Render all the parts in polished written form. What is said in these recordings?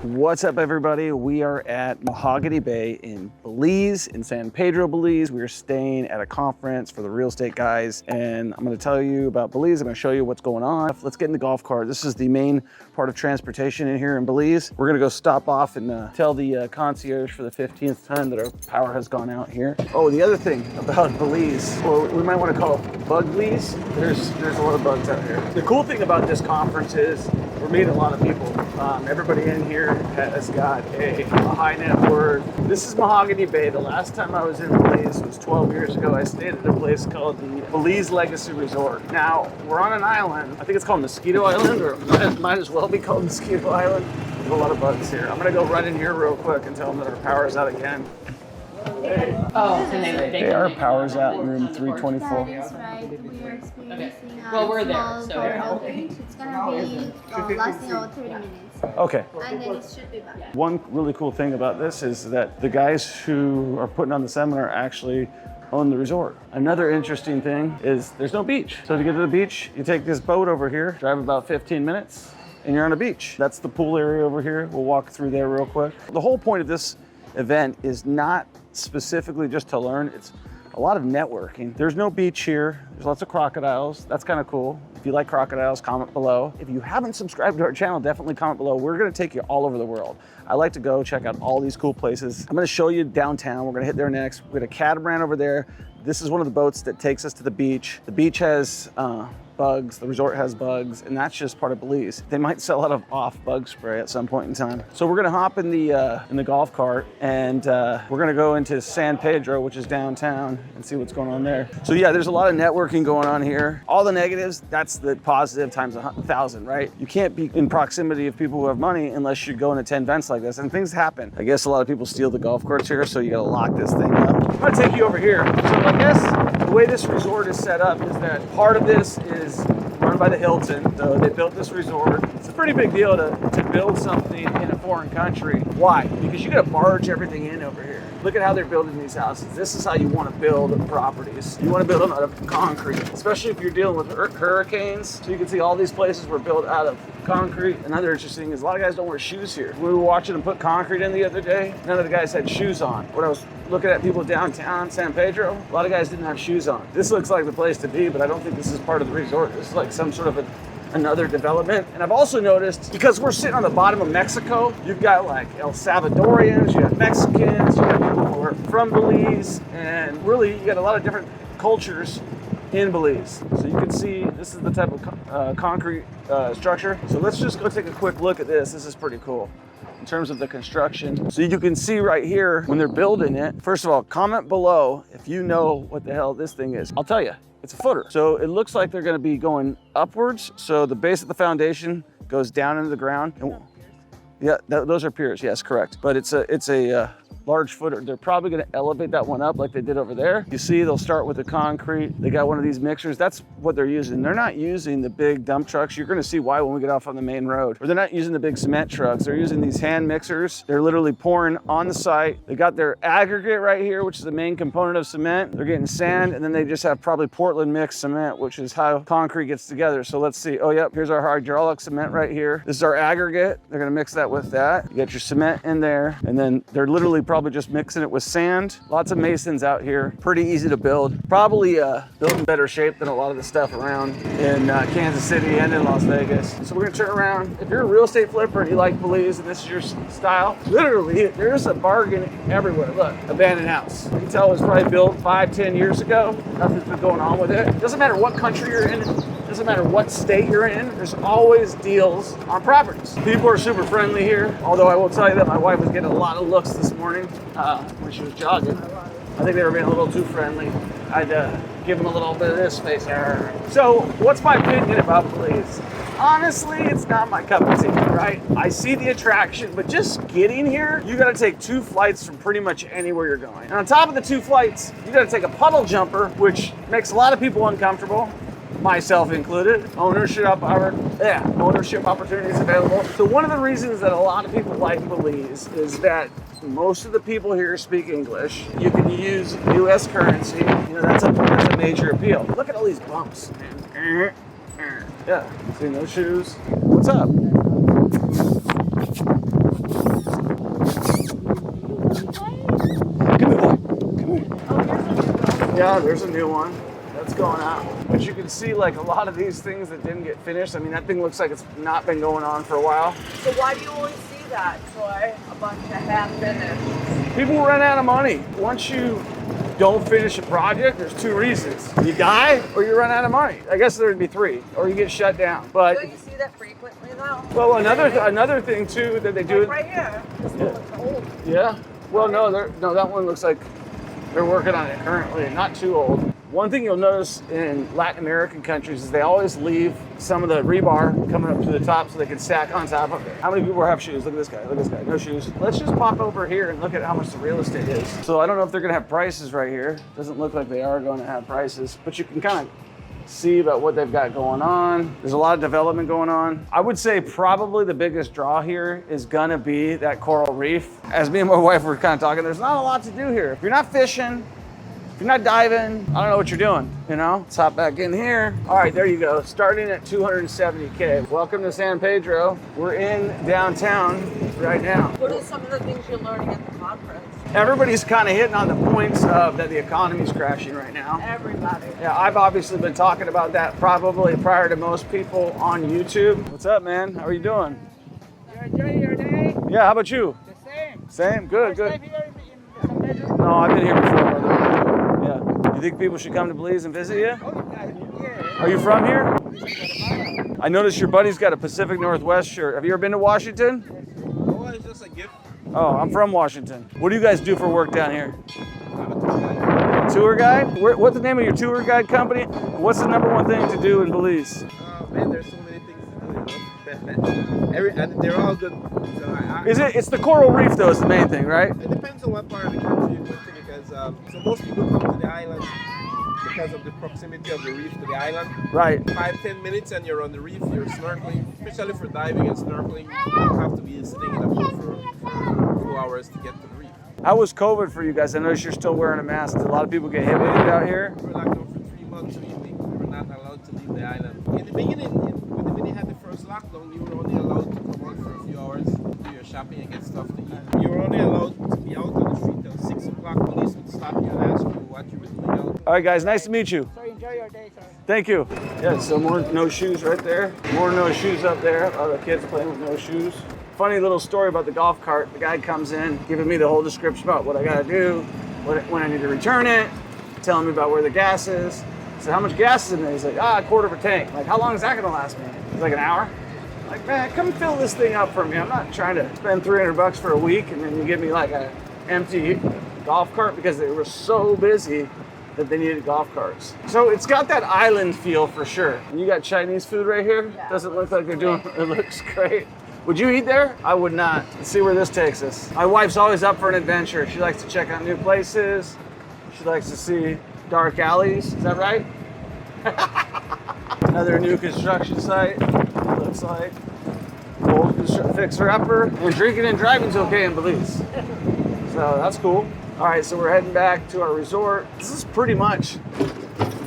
What's up, everybody? We are at Mahogany Bay in Belize, in San Pedro, Belize. We are staying at a conference for the real estate guys, and I'm going to tell you about Belize. I'm going to show you what's going on. Let's get in the golf cart. This is the main part of transportation in here in Belize. We're going to go stop off and tell the concierge for the 15th time that our power has gone out here. Oh, the other thing about Belize, or we might want to call it Bug-Belize. There's a lot of bugs out here. The cool thing about this conference is we're meeting a lot of people. Everybody in here has got a high net worth. This is Mahogany Bay. The last time I was in Belize was 12 years ago. I stayed at a place called the Belize Legacy Resort. Now, we're on an island. I think it's called Mosquito Island, or it might as well be called Mosquito Island. There's a lot of bugs here. I'm gonna go run in here real quick and tell them that our power is out again. Hey, our power's out in room 324. That is right. We are experiencing Well, we're there, so power outage. It's gonna be lasting about 30 minutes. Okay. And then it should be back. One really cool thing about this is that the guys who are putting on the seminar actually own the resort. Another interesting thing is there's no beach. So to get to the beach, you take this boat over here, drive about 15 minutes, and you're on a beach. That's the pool area over here. We'll walk through there real quick. The whole point of this event is not specifically just to learn, it's a lot of networking. There's no beach here. There's lots of crocodiles. That's kind of cool. If you like crocodiles, comment below. If you haven't subscribed to our channel, definitely comment below. We're gonna take you all over the world. I like to go check out all these cool places. I'm gonna show you downtown. We're gonna hit there next. We got a catamaran over there. This is one of the boats that takes us to the beach. The beach has bugs, the resort has bugs, and that's just part of Belize. They might sell out of off bug spray at some point in time. So we're gonna hop in the golf cart, and we're gonna go into San Pedro, which is downtown, and see what's going on there. So yeah, there's a lot of networking going on here. All the negatives, that's the positive times 1,000, right? You can't be in proximity of people who have money unless you go and attend events like this, and things happen. I guess a lot of people steal the golf carts here, so you gotta lock this thing up. I'm gonna take you over here. So I guess the way this resort is set up is that part of this is run by the Hilton. So they built this resort. It's a pretty big deal to build something in a foreign country. Why? Because you gotta barge everything in over here. Look at how they're building these houses. This is how you want to build properties. You want to build them out of concrete, especially if you're dealing with hurricanes. So you can see all these places were built out of concrete. Another interesting thing is a lot of guys don't wear shoes here. We were watching them put concrete in the other day. None of the guys had shoes on. When I was looking at people downtown San Pedro, a lot of guys didn't have shoes on. This looks like the place to be, but I don't think this is part of the resort. This is like some sort of another development. And I've also noticed, because we're sitting on the bottom of Mexico, you've got like El Salvadorians, you have Mexicans, you have people who are from Belize, and really you got a lot of different cultures in Belize. So you can see this is the type of concrete structure. So let's just go take a quick look at this. This is pretty cool in terms of the construction. So you can see right here when they're building it. First of all, comment below if you know what the hell this thing is. I'll tell you, it's a footer. So it looks like they're gonna be going upwards. So the base of the foundation goes down into the ground. And, yeah, those are piers, yes, correct. But it's a large footer. They're probably gonna elevate that one up like they did over there. You see, they'll start with the concrete. They got one of these mixers. That's what they're using. They're not using the big dump trucks. You're gonna see why when we get off on the main road. Or they're not using the big cement trucks. They're using these hand mixers. They're literally pouring on the site. They got their aggregate right here, which is the main component of cement. They're getting sand, and then they just have probably Portland mixed cement, which is how concrete gets together. So let's see. Oh, yep, here's our hydraulic cement right here. This is our aggregate. They're gonna mix that with that. You got your cement in there, and then they're literally probably just mixing it with sand. Lots of masons out here. Pretty easy to build. Probably built in better shape than a lot of the stuff around in Kansas City and in Las Vegas. So we're gonna turn around. If you're a real estate flipper and you like Belize and this is your style, literally there's a bargain everywhere. Look, abandoned house. You can tell it was probably built 5-10 years ago. Nothing's been going on with it. Doesn't matter what country you're in. Doesn't matter what state you're in, there's always deals on properties. People are super friendly here, although I will tell you that my wife was getting a lot of looks this morning when she was jogging. I think they were being a little too friendly. I'd give them a little bit of this face. So what's my opinion about Belize? Honestly, it's not my cup of tea, right? I see the attraction, but just getting here, you gotta take 2 flights from pretty much anywhere you're going. And on top of the 2 flights, you gotta take a puddle jumper, which makes a lot of people uncomfortable, myself included. Ownership opportunities available. So one of the reasons that a lot of people like Belize is that most of the people here speak English. You can use US currency. You know, that's a major appeal. Look at all these bumps. Yeah, see no shoes. What's up? Yeah, there's a new one that's going out. But you can see like a lot of these things that didn't get finished. I mean, that thing looks like it's not been going on for a while. So why do you always see that, Troy? A bunch of half-finished. People run out of money. Once you don't finish a project, there's two reasons. You die or you run out of money. I guess there'd be three, or you get shut down. But Don't you see that frequently though? well, another thing too that they do. Like right here. This one looks old. Yeah. Well, no, that one looks like they're working on it currently. Not too old. One thing you'll notice in Latin American countries is they always leave some of the rebar coming up to the top so they can stack on top of it. How many people have shoes? Look at this guy. Look at this guy. No shoes. Let's just pop over here and look at how much the real estate is. So I don't know if they're going to have prices right here. Doesn't look like they are going to have prices, but you can kind of see about what they've got going on. There's a lot of development going on. I would say probably the biggest draw here is gonna be that coral reef. As me and my wife were kind of talking, there's not a lot to do here. If you're not fishing, if you're not diving, I don't know what you're doing, you know? Let's hop back in here. All right, there you go. Starting at 270K. Welcome to San Pedro. We're in downtown right now. What are some of the things you're learning at the conference? Everybody's kind of hitting on the points of that the economy's crashing right now. Everybody. Yeah, I've obviously been talking about that probably prior to most people on YouTube. What's up, man? How are you doing? You're enjoying your day? Yeah, how about you? The same. Same? Good, First time good. here in San Pedro? No, I've been here before, brother. Yeah. You think people should come to Belize and visit you? Oh, yeah. Are you from here? Guatemala. I noticed your buddy's got a Pacific Northwest shirt. Have you ever been to Washington? Oh, it's just a gift. Oh, I'm from Washington. What do you guys do for work down here? I'm a tour guide. Tour guide? What's the name of your tour guide company? What's the number one thing to do in Belize? Man, there's so many things to do, you know. And they're all good. So It's the coral reef though is the main thing, right? It depends on what part of the country you went to because so most people come to the island because of the proximity of the reef to the island. Right. 5-10 minutes and you're on the reef, you're snorkeling, especially for diving and snorkeling. You have to be sitting in a boat for 2 hours to get to the reef. How was COVID for you guys? I noticed you're still wearing a mask. Did a lot of people get hit with it out here? We were locked down for 3 months. We were not allowed to leave the island. In the beginning, when they had the first lockdown, you were only allowed to come out for a few hours, do your shopping and get stuff to eat. You were only allowed to be out on the street till 6 o'clock. Police would stop you and ask you what you were doing out. All right, guys, nice to meet you. So enjoy your day, sir. Thank you. Yeah, so more no shoes right there. More no shoes up there. Other kids playing with no shoes. Funny little story about the golf cart. The guy comes in, giving me the whole description about what I gotta do, when I need to return it, telling me about where the gas is. I said, how much gas is in there? He's like, a quarter of a tank. I'm like, how long is that gonna last me? He's like, an hour. I'm like, man, come fill this thing up for me. I'm not trying to spend $300 for a week and then you give me like an empty golf cart because they were so busy that they needed golf carts. So it's got that island feel for sure. And you got Chinese food right here. Yeah. Doesn't look like they're doing, it looks great. Would you eat there? I would not. Let's see where this takes us. My wife's always up for an adventure. She likes to check out new places. She likes to see dark alleys. Is that right? Another new construction site. Looks like old fixer-upper. And drinking and driving's okay in Belize. So that's cool. All right, so we're heading back to our resort. This is pretty much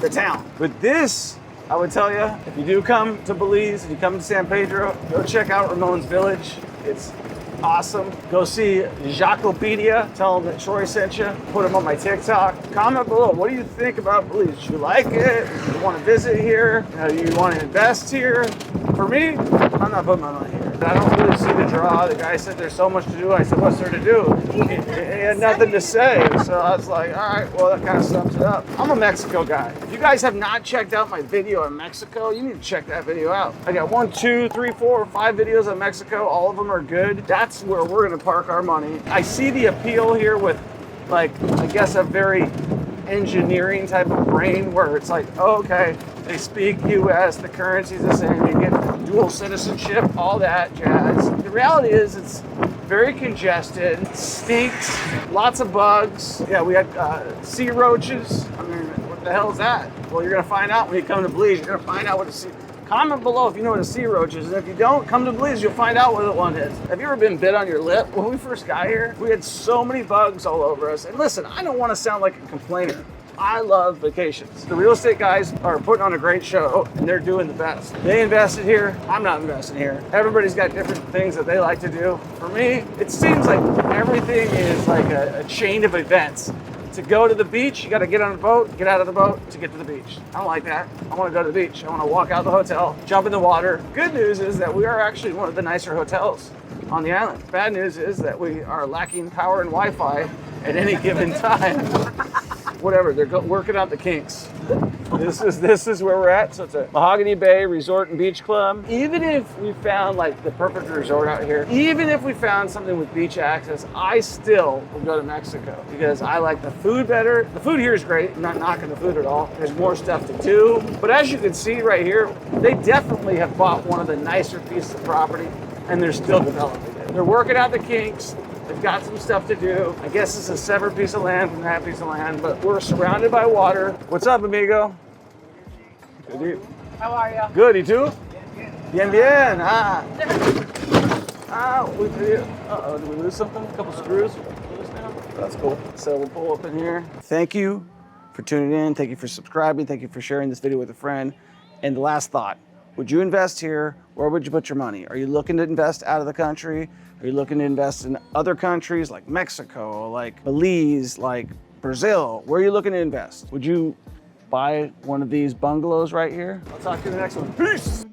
the town. But this, I would tell you, if you do come to Belize and you come to San Pedro, go check out Ramon's Village. It's awesome. Go see Jacopedia. Tell them that Troy sent you. Put them on my TikTok. Comment below. What do you think about Belize? Do you like it? Do you want to visit here? Do you want to invest here? For me, I'm not putting my money here. I don't really see the draw. The guy said there's so much to do. I said, what's there to do? He had nothing to say. So I was like, all right, well, that kind of sums it up. I'm a Mexico guy. If you guys have not checked out my video in Mexico, you need to check that video out. I got 1, 2, 3, 4, 5 videos of Mexico. All of them are good. That's where we're going to park our money. I see the appeal here with, like, I guess a very engineering type of brain where it's like, oh, okay, they speak US, the currency's the same, you get dual citizenship, all that jazz. The reality is it's very congested, stinks, lots of bugs. Yeah, we had sea roaches. I mean, what the hell is that? Well, you're gonna find out when you come to Belize. You're gonna find out what a sea. Comment below if you know what a sea roach is, and if you don't, come to Belize, you'll find out what the one is. Have you ever been bit on your lip? When we first got here, we had so many bugs all over us. And listen, I don't want to sound like a complainer. I love vacations. The real estate guys are putting on a great show and they're doing the best. They invested here, I'm not investing here. Everybody's got different things that they like to do. For me, it seems like everything is like a chain of events to go to the beach, you got to get on a boat, get out of the boat to get to the beach. I don't like that. I want to go to the beach. I want to walk out the hotel, jump in the water. Good news is that we are actually one of the nicer hotels on the island. Bad news is that we are lacking power and Wi-Fi at any given time. Whatever, they're working out the kinks. This is where we're at. So it's a Mahogany Bay Resort and Beach Club. Even if we found like the perfect resort out here, even if we found something with beach access, I still will go to Mexico because I like the food better. The food here is great. I'm not knocking the food at all. There's more stuff to do. But as you can see right here, they definitely have bought one of the nicer pieces of property and they're still developing it. They're working out the kinks. They've got some stuff to do. I guess it's a separate piece of land from that piece of land, but we're surrounded by water. What's up, amigo? Good, dude. How are you? Good, you too? Bien, bien. Ah. Uh-oh, did we lose something? A couple screws? That's cool. So we'll pull up in here. Thank you for tuning in. Thank you for subscribing. Thank you for sharing this video with a friend. And the last thought, would you invest here? Where would you put your money? Are you looking to invest out of the country? Are you looking to invest in other countries like Mexico, like Belize, like Brazil? Where are you looking to invest? Would you buy one of these bungalows right here? I'll talk to you in the next one. Peace!